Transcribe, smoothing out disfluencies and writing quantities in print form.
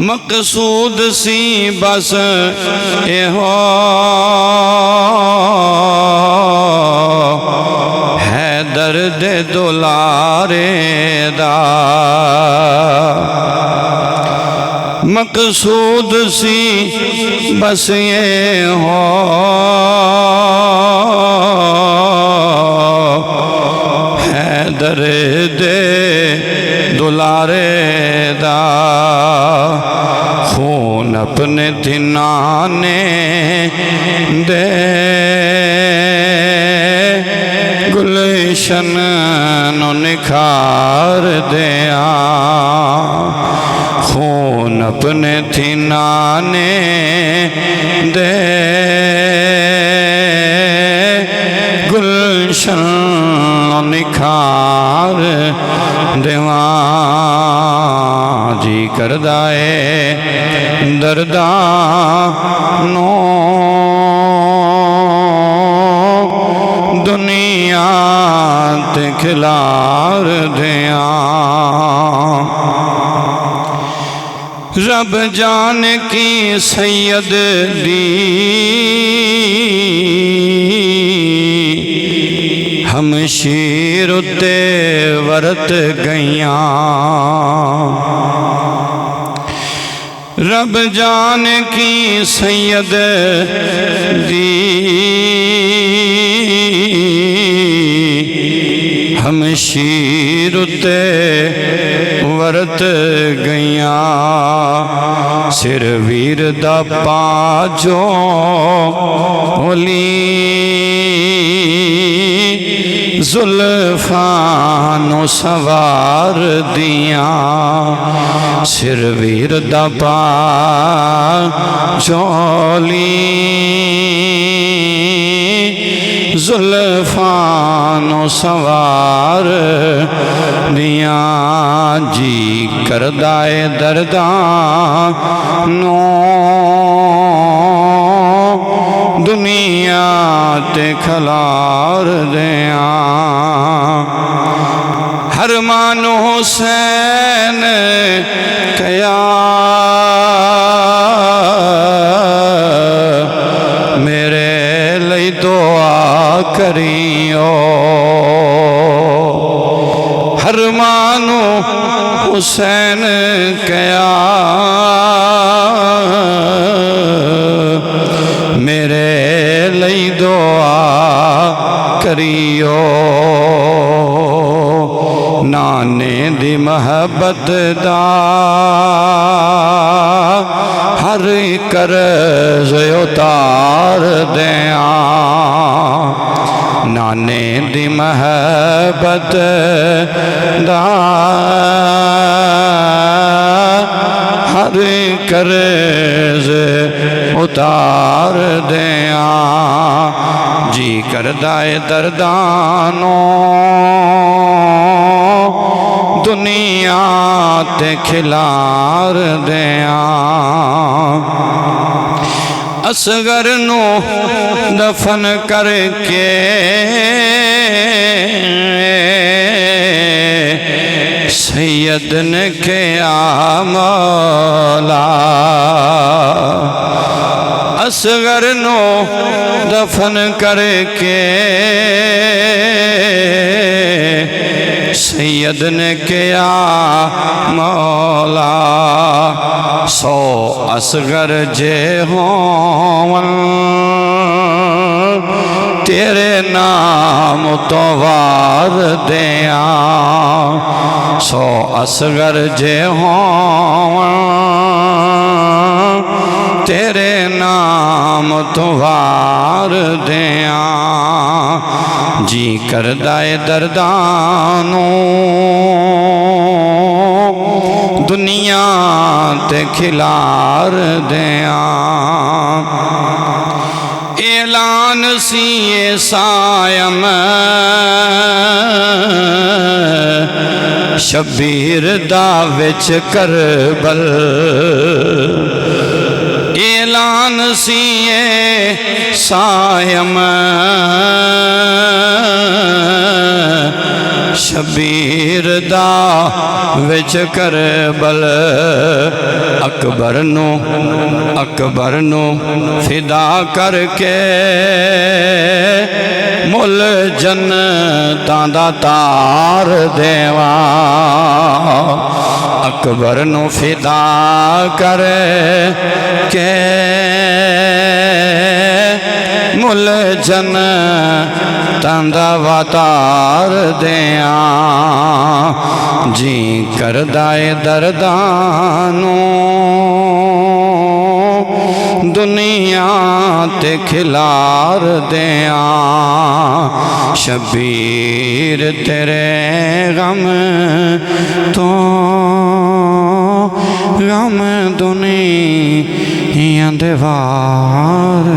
مقصود سی بس اے ہو ہے درد دلارے دا مقصود سی بس یہ ہو ہے درد دلارے دا خون اپنے دھنانے دے گلشن نو نکھار دیا خون اپنے دھنانے دے گلشن نو نکھار دیواں جی کردائے دردانو دنیا تے کھلار دیاں رب جان کی سید دی ہم شیر تے ورت گئیاں رب جان کی سید دی ہم شیر تے ورت گئیاں سر ویر دا پاجو ہولی زلفانو سوار دیاں سر ویر دا پاجو ہولی زلفانو سوار دیاں جی کردائے دردانو دنیا تے کھلار دیاں حرمان حسین کیا میرے لئی دعا کریو حرمان حسین کیا میرے لئی دعا کریو نانے دی محبت دا ہر قرض اتار دیاں نانے دی محبت دا ہر قرض اتار دیاں جی کردائے دردانو دنیا تے کھلار دیاں اصغر نو دفن کر کے سید نے کیا مولا اصغر نو دفن کر کے سید نے کیا مولا سو اصغر جے ہوں تیرے نام تو وار دیاں سو اصغر جے ہوں تیرے نام تو وار دیاں جی کردائے دردانو دنیا تے کھلار دیاں اعلان سی سائم شبیر دا وچ کربل اعلان سی سائم شبیر دا وچ کربل اکبر نو فدا کر کے مل جنتاں دا تار دیواں اکبر نو فدا کر کے مل جنتاں دا واتار دیاں جی کردائے دردانوں دنیا تے کھلار دیاں شبیر تیرے غم تو غم دنیا دے وار